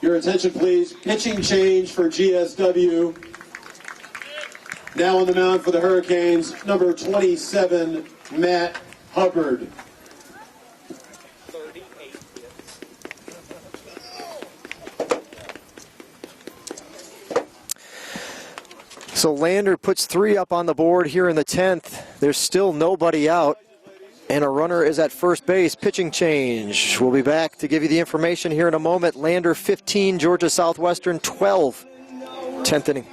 Your attention, please. Pitching change for GSW. Now on the mound for the Hurricanes, number 27, Matt Hubbard. So Lander puts 3 up on the board here in the 10th. There's still nobody out, and a runner is at first base. Pitching change. We'll be back to give you the information here in a moment. Lander 15, Georgia Southwestern 12. 10th inning.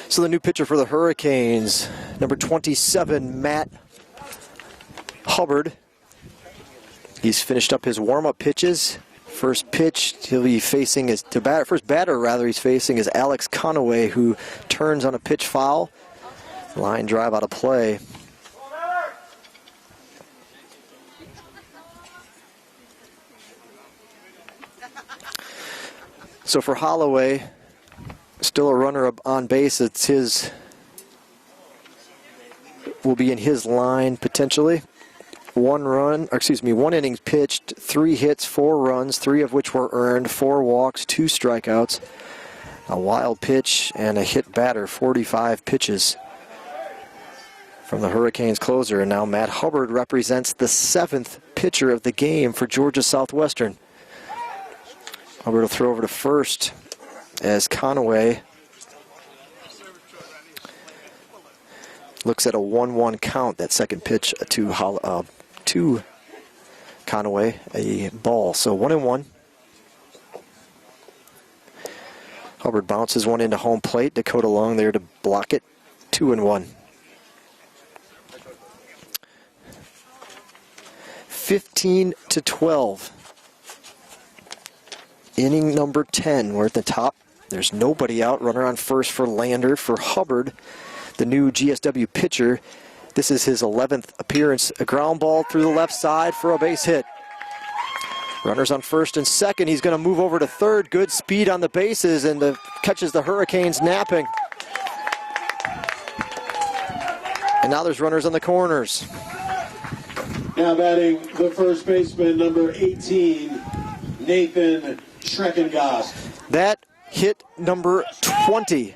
So the new pitcher for the Hurricanes, number 27, Matt Hubbard. He's finished up his warm-up pitches. First pitch, he'll be facing his first batter he's facing is Alex Conaway, who turns on a pitch foul. Line drive out of play. So for Holloway, still a runner on base. Will be in his line potentially. One innings pitched, 3 hits, 4 runs, 3 of which were earned, 4 walks, 2 strikeouts, a wild pitch, and a hit batter. 45 pitches from the Hurricanes closer. And now Matt Hubbard represents the 7th pitcher of the game for Georgia Southwestern. Hubbard will throw over to first as Conaway looks at a 1-1 count. That second pitch to Conaway, a ball. So 1-1. Hubbard bounces one into home plate. Dakota Long there to block it. 2-1. 15-12. Inning number 10. We're at the top. There's nobody out. Runner on first for Lander. For Hubbard, the new GSW pitcher. This is his 11th appearance. A ground ball through the left side for a base hit. Runners on first and second. He's going to move over to third. Good speed on the bases and catches the Hurricanes napping. And now there's runners on the corners. Now batting the first baseman, number 18, Nathan Schreckengast. That hit number 20.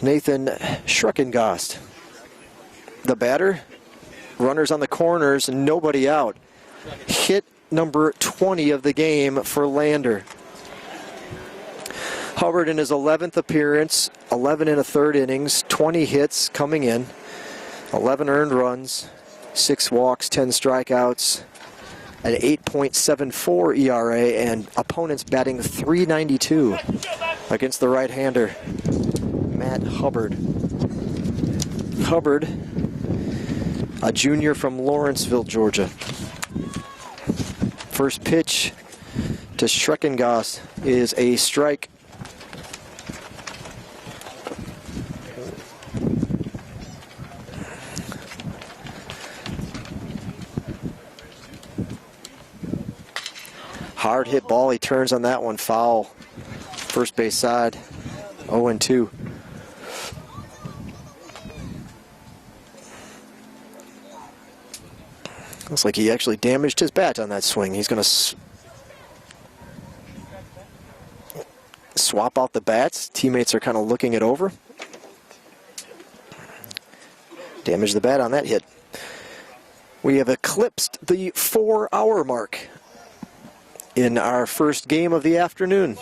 Nathan Schreckengast. The batter, runners on the corners, nobody out. Hit number 20 of the game for Lander. Hubbard in his 11th appearance, 11 1/3 innings, 20 hits coming in, 11 earned runs, 6 walks, 10 strikeouts, an 8.74 ERA, and opponents batting .392 against the right-hander, Matt Hubbard. Hubbard, a junior from Lawrenceville, Georgia. First pitch to Schreckengast is a strike. Hard hit ball, he turns on that one, foul. First base side, 0-2. Looks like he actually damaged his bat on that swing. He's going to swap out the bats. Teammates are kind of looking it over. Damaged the bat on that hit. We have eclipsed the 4-hour mark in our first game of the afternoon.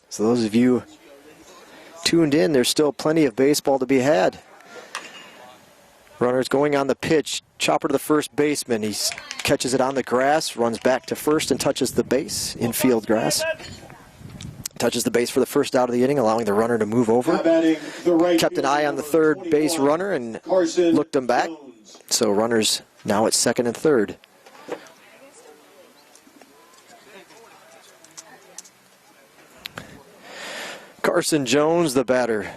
So those of you tuned in, there's still plenty of baseball to be had. Runners going on the pitch. Chopper to the first baseman. He catches it on the grass, runs back to first and touches the base, infield grass. Touches the base for the first out of the inning, allowing the runner to move over. Kept an eye on the third base runner and looked him back. So runners now at second and third. Carson Jones, the batter.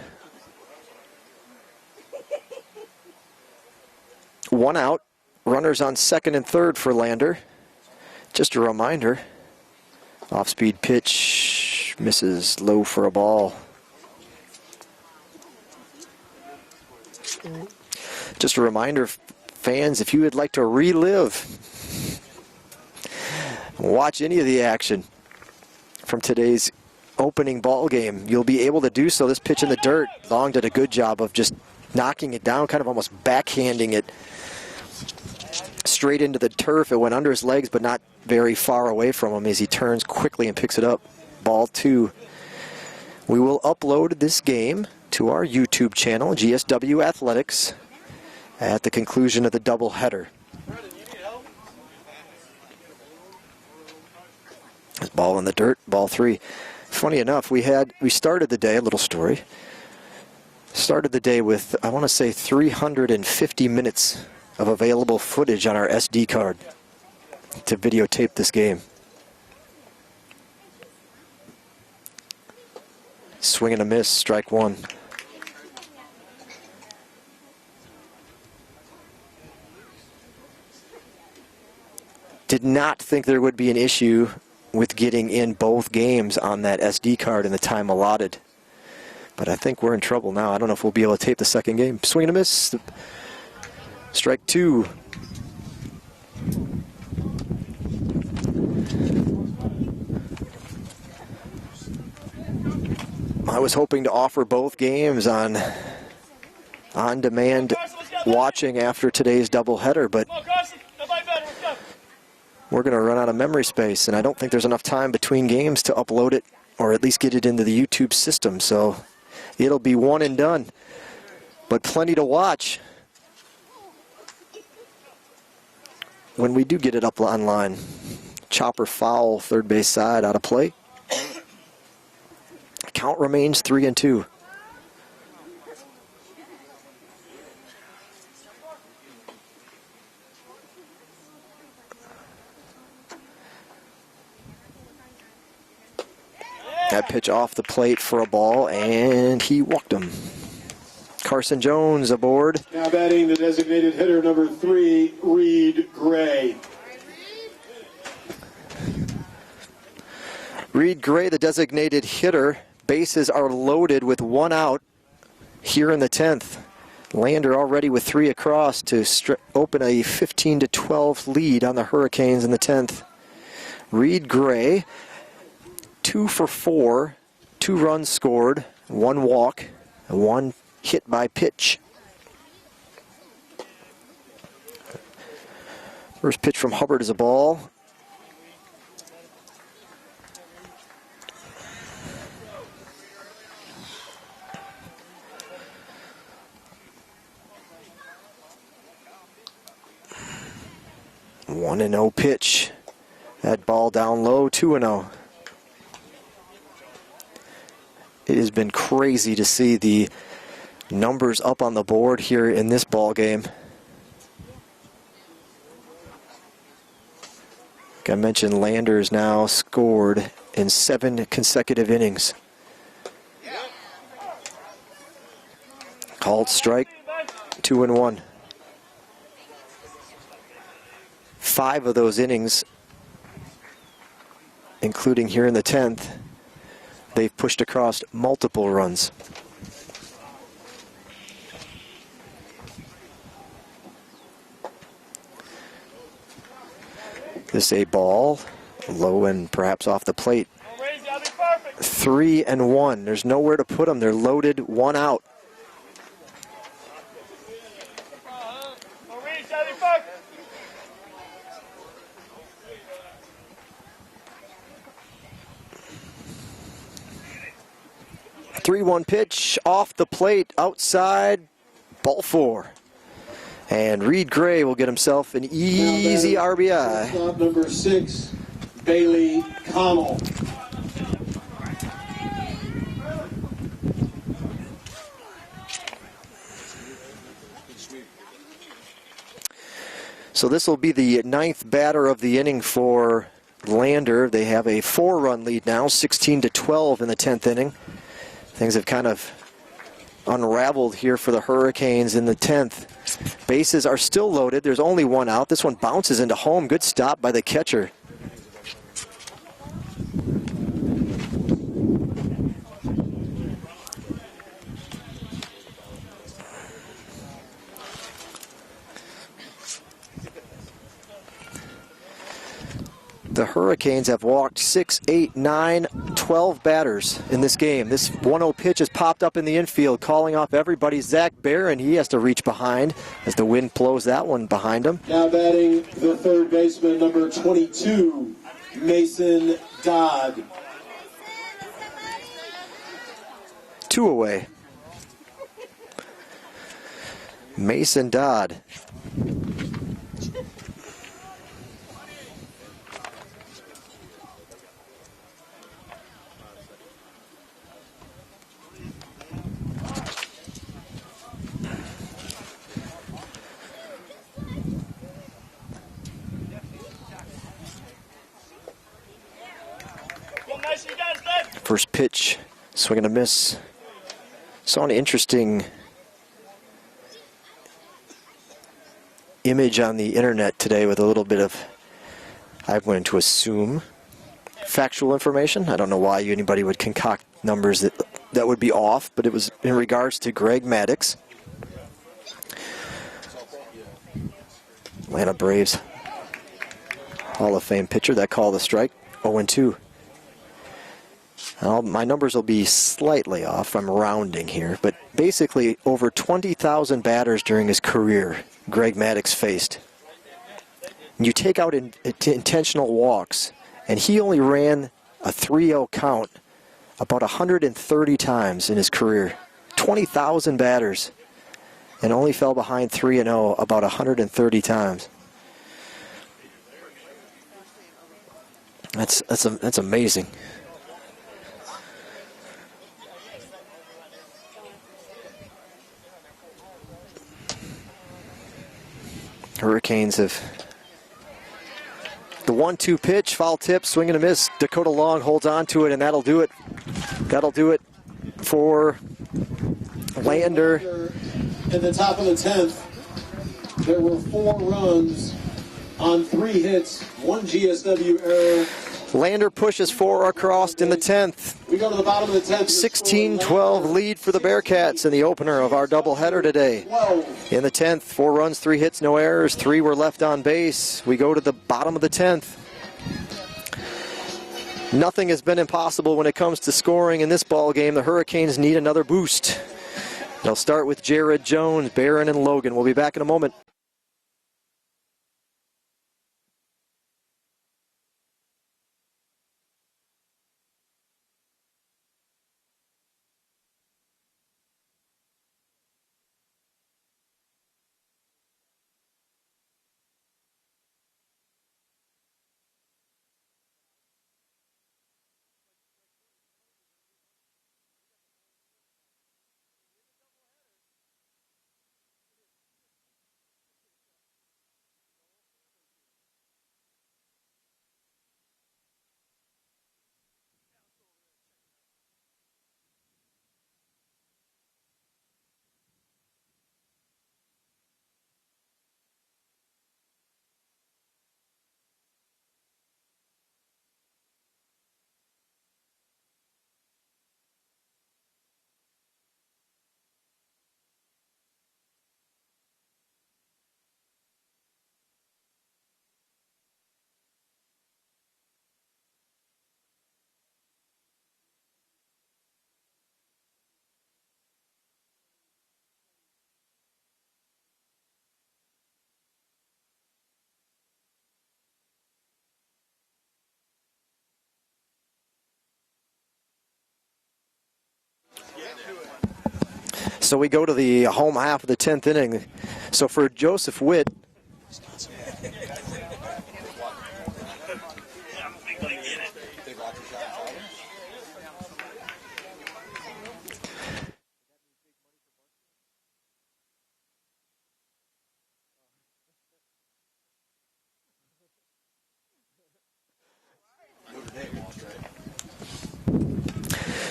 1 out. Runners on second and third for Lander. Just a reminder, off-speed pitch, misses low for a ball. Just a reminder, fans, if you would like to relive, watch any of the action from today's opening ball game, you'll be able to do so. This pitch in the dirt, Long did a good job of just knocking it down, kind of almost backhanding it straight into the turf. It went under his legs, but not very far away from him as he turns quickly and picks it up. Ball 2. We will upload this game to our YouTube channel, GSW Athletics, at the conclusion of the doubleheader. Ball in the dirt, ball 3. Funny enough, we started the day, a little story, started the day with, I want to say, 350 minutes of available footage on our SD card to videotape this game. Swing and a miss, strike 1. Did not think there would be an issue with getting in both games on that SD card in the time allotted. But I think we're in trouble now. I don't know if we'll be able to tape the second game. Swing and a miss. Strike 2. I was hoping to offer both games on on-demand watching after today's doubleheader, but we're going to run out of memory space, and I don't think there's enough time between games to upload it or at least get it into the YouTube system. So it'll be one and done, but plenty to watch when we do get it up online. Chopper foul, third base side, out of play. Count remains 3-2. That pitch off the plate for a ball, and he walked him. Carson Jones aboard. Now batting the designated hitter, number 3, Reed Gray. Reed Gray, the designated hitter. Bases are loaded with 1 out here in the 10th. Lander already with 3 across to open a 15-12 lead on the Hurricanes in the 10th. Reed Gray, 2 for 4, 2 runs scored, 1 walk, and 1 hit by pitch. First pitch from Hubbard is a ball. One 1-0 pitch. That ball down low, 2-0. It has been crazy to see the numbers up on the board here in this ball game. Like I mentioned, Lander's now scored in 7 consecutive innings. Called strike, 2-1. 5 of those innings, including here in the 10th, they've pushed across multiple runs. This a ball, low and perhaps off the plate. Raise, that'll be perfect. 3-1. There's nowhere to put them. They're loaded, one out. Three-one pitch off the plate, outside, ball four. And Reed Gray will get himself an easy RBI. Stop number 6, Bailey Connell. So this will be the 9th batter of the inning for Lander. They have a 4-run lead now, 16-12 in the 10th inning. Things have kind of unraveled here for the Hurricanes in the 10th. Bases are still loaded. There's only one out. This one bounces into home. Good stop by the catcher. The Hurricanes have walked 6, 8, 9, 12 batters in this game. This 1-0 pitch has popped up in the infield, calling off everybody. Zach Barron, he has to reach behind as the wind blows that one behind him. Now batting the third baseman, number 22, Mason Dodd. 2 away. Mason Dodd. First pitch, swing and a miss. Saw an interesting image on the internet today with a little bit of, I'm going to assume, factual information. I don't know why anybody would concoct numbers that would be off, but it was in regards to Greg Maddux. Atlanta Braves Hall of Fame pitcher. That call the strike, 0-2. Well, my numbers will be slightly off. I'm rounding here, but basically over 20,000 batters during his career, Greg Maddux faced. You take out intentional walks, and he only ran a 3-0 count about 130 times in his career. 20,000 batters, and only fell behind 3-0 about 130 times. That's amazing. Hurricanes have the 1-2 pitch, foul tip, swing and a miss. Dakota Long holds on to it, and that'll do it. That'll do it for Lander. In the top of the 10th, there were 4 runs on 3 hits, 1 GSW error. Lander pushes 4 across in the 10th. We go to the bottom of the 10th. 16-12 lead for the Bearcats in the opener of our doubleheader today. In the 10th, 4 runs, 3 hits, no errors, 3 were left on base. We go to the bottom of the 10th. Nothing has been impossible when it comes to scoring in this ball game. The Hurricanes need another boost. They'll start with Jared Jones, Barron, and Logan. We'll be back in a moment. So we go to the home half of the 10th inning. So for Joseph Witt,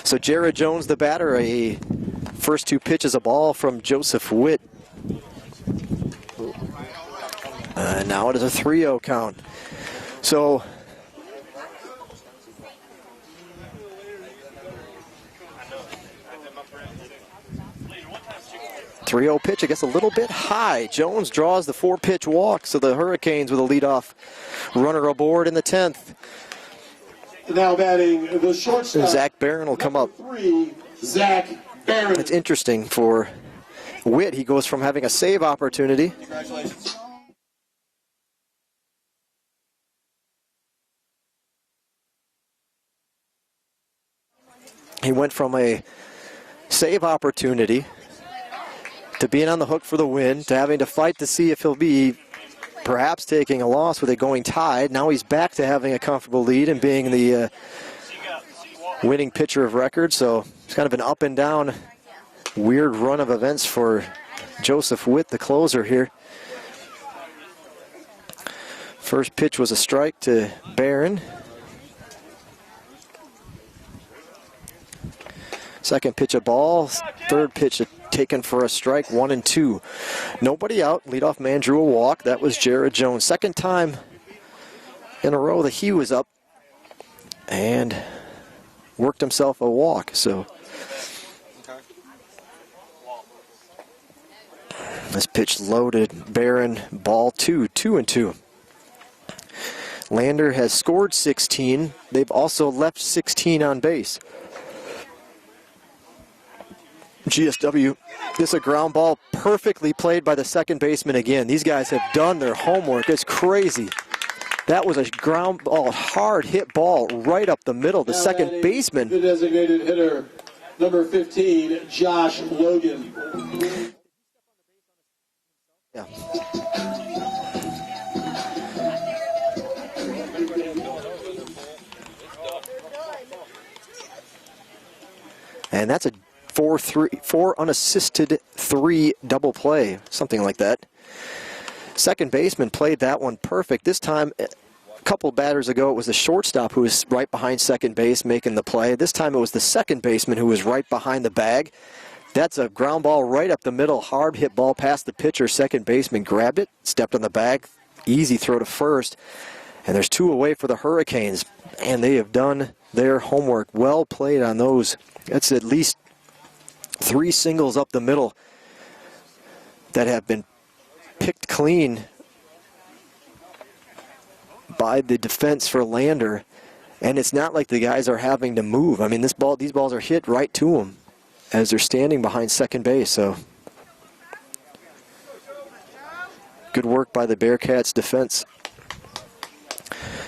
so Jared Jones, the batter, a first two pitches a ball from Joseph Witt. Now it is a 3-0 count. So 3-0 pitch, I guess a little bit high. Jones draws the 4-pitch walk, so the Hurricanes with a leadoff runner aboard in the 10th. Now batting the shortstop. Zach Barron will come up. 3, Zach Barron. It's interesting for Witt. He goes from having a save opportunity. Congratulations. He went from a save opportunity to being on the hook for the win, to having to fight to see if he'll be perhaps taking a loss with it going tied. Now he's back to having a comfortable lead and being the winning pitcher of record. So it's kind of an up and down, weird run of events for Joseph Witt, the closer here. First pitch was a strike to Barron. Second pitch a ball. Third pitch taken for a strike, 1-2. Nobody out. Leadoff man drew a walk. That was Jared Jones. Second time in a row that he was up and worked himself a walk. So this pitch loaded. Barron, ball 2, 2-2. Lander has scored 16. They've also left 16 on base. GSW, this is a ground ball perfectly played by the second baseman again. These guys have done their homework. It's crazy. That was a ground ball, hard hit ball right up the middle. The second baseman. The designated hitter, number 15, Josh Logan. Yeah. And that's a 4 unassisted 3 double play, something like that. Second baseman played that one perfect. This time, a couple batters ago, it was the shortstop who was right behind second base making the play. This time it was the second baseman who was right behind the bag. That's a ground ball right up the middle, hard hit ball past the pitcher. Second baseman grabbed it, stepped on the bag, easy throw to first. And there's 2 away for the Hurricanes. And they have done their homework. Well played on those. That's at least 3 singles up the middle that have been picked clean by the defense for Lander. And it's not like the guys are having to move. I mean, these balls are hit right to them as they're standing behind second base. So good work by the Bearcats defense.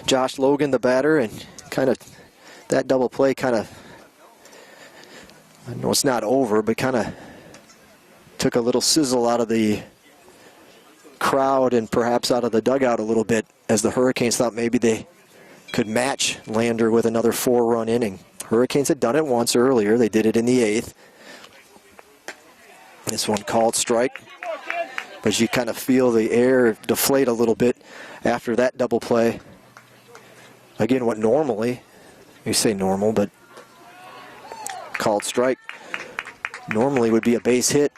Josh Logan, the batter, and kind of that double play kind of, I know it's not over, but kind of took a little sizzle out of the crowd and perhaps out of the dugout a little bit as the Hurricanes thought maybe they could match Lander with another 4-run inning. Hurricanes had done it once earlier. They did it in the 8th. This one called strike. But you kind of feel the air deflate a little bit after that double play. Again, what normally, you say normal, but called strike normally would be a base hit.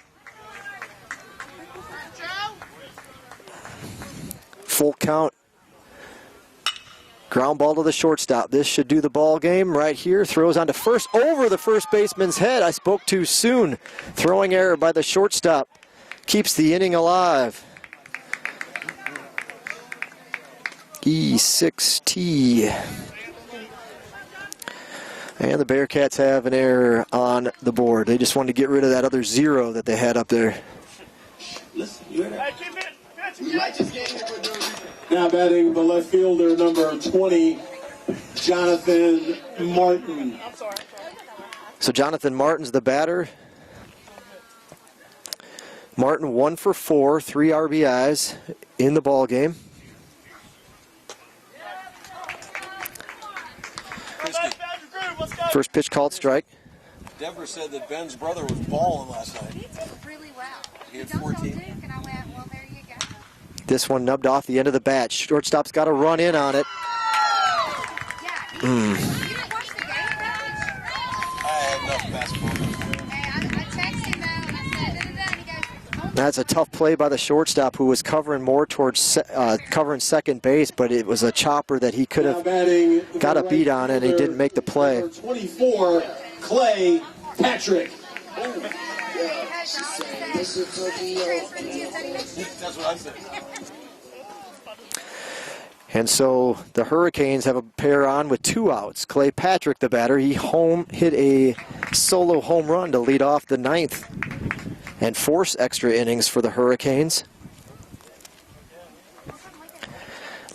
Full count. Ground ball to the shortstop. This should do the ball game right here. Throws onto first, over the first baseman's head. I spoke too soon. Throwing error by the shortstop. Keeps the inning alive. E6T. And the Bearcats have an error on the board. They just wanted to get rid of that other 0 that they had up there. Now batting the left fielder, number 20, Jonathan Martin. So Jonathan Martin's the batter. Martin 1 for 4, 3 RBIs in the ball game. First pitch called strike. Deborah said that Ben's brother was balling last night. He did really well. He had 14. Duke, and I went, well, there you go. This one nubbed off the end of the bat. Shortstop's got to run in on it. Yeah, you didn't watch the game, I had enough basketball. Hey, I texted him, though, and I said, da-da-da, and he goes, oh, That's a tough play by the shortstop, who was covering more towards covering second base, but it was a chopper that he could have got a beat on, and he didn't make the play. Number 24, Clay Patrick. That's what I said. And so the Hurricanes have a pair on with 2 outs. Clay Patrick, the batter, he hit a solo home run to lead off the 9th and force extra innings for the Hurricanes.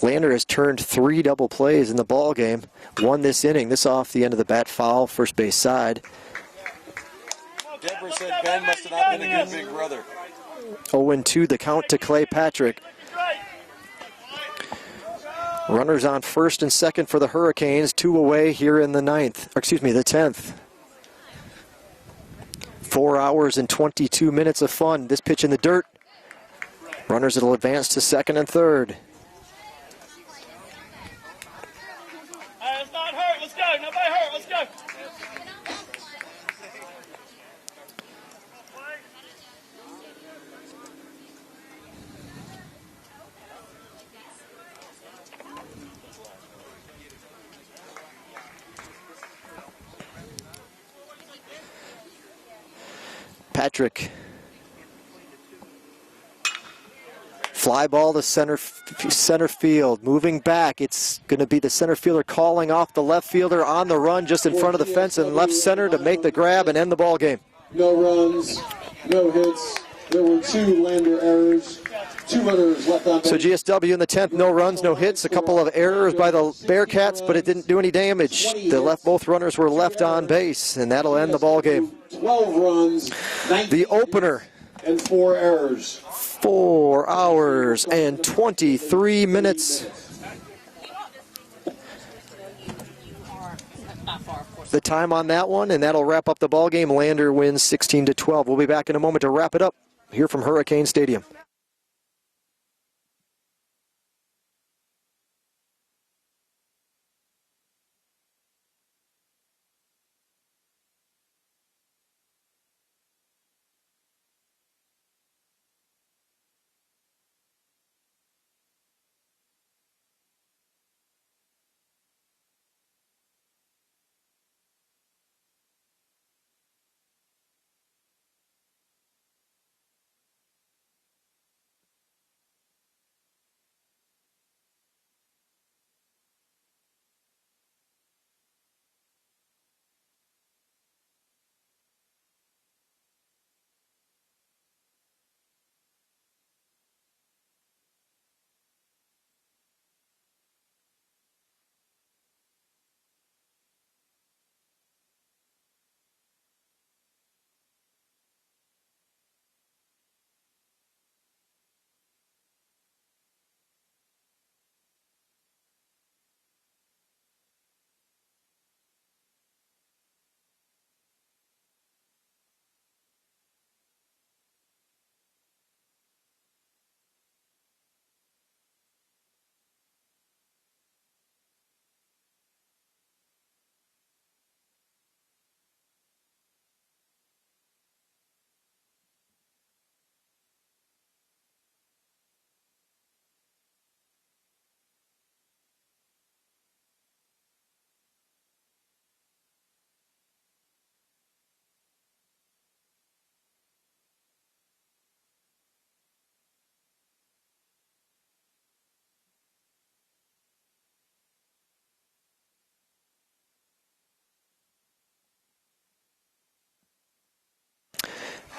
Lander has turned 3 double plays in the ball game. Won this inning. This off the end of the bat foul, first base side. Deborah said Ben must have not been a good big brother. 0-2 the count to Clay Patrick. Runners on first and second for the Hurricanes. 2 away here in the 10th. 4 hours and 22 minutes of fun. This pitch in the dirt. Runners will advance to second and third. Let's not hurt. Let's go. Nobody hurt. Let's go. Patrick. Fly ball to center field. Moving back, it's going to be the center fielder calling off the left fielder on the run just in front of the fence and left center to make the grab and end the ball game. No runs, no hits. There were 2 Lander errors. 2 runners left on base. So GSW in the 10th, no runs, no hits, a couple of errors by the Bearcats, but it didn't do any damage. Both runners were left on base, and that'll end the ball game. 12 runs, 19 The opener, and 4 errors. 4 hours and 23 minutes. The time on that one, and that'll wrap up the ball game. Lander wins 16-12. We'll be back in a moment to wrap it up here from Hurricane Stadium.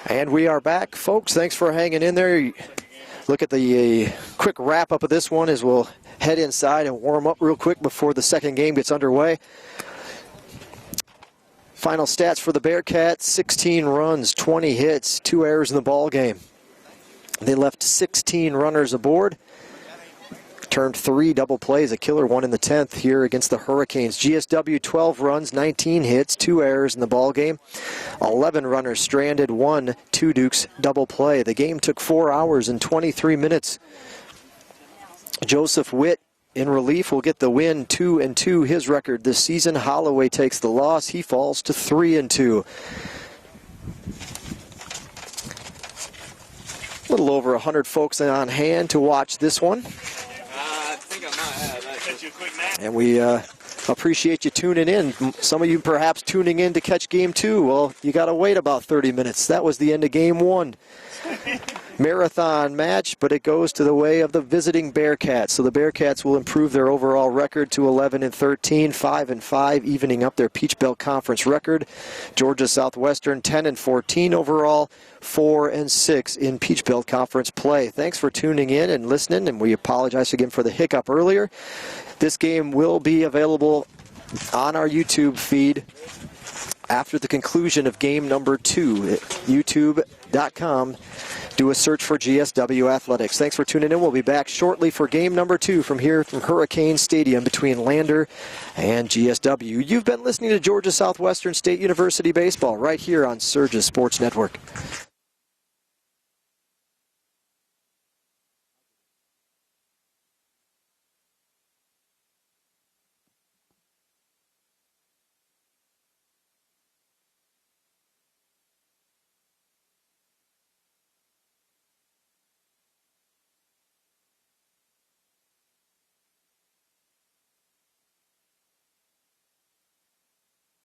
And we are back, folks. Thanks for hanging in there. Look at the quick wrap-up of this one as we'll head inside and warm up real quick before the second game gets underway. Final stats for the Bearcats: 16 runs, 20 hits, 2 errors in the ball game. They left 16 runners aboard. Turned 3 double plays, a killer one in the 10th here against the Hurricanes. GSW 12 runs, 19 hits, 2 errors in the ball game. 11 runners stranded, 1 Two Dukes double play. The game took 4 hours and 23 minutes. Joseph Witt in relief will get the win, 2-2, his record this season. Holloway takes the loss. He falls to 3-2. A little over 100 folks on hand to watch this one. And we appreciate you tuning in. Some of you perhaps tuning in to catch game 2. Well, you got to wait about 30 minutes. That was the end of game 1. Marathon match, but it goes to the way of the visiting Bearcats. So the Bearcats will improve their overall record to 11-13, 5-5, evening up their Peach Belt Conference record. Georgia Southwestern 10-14 overall, 4-6 in Peach Belt Conference play. Thanks for tuning in and listening, and we apologize again for the hiccup earlier. This game will be available on our YouTube feed after the conclusion of game number 2 at youtube.com. Do a search for GSW Athletics. Thanks for tuning in. We'll be back shortly for game number 2 from here from Hurricane Stadium between Lander and GSW. You've been listening to Georgia Southwestern State University Baseball right here on Surges Sports Network.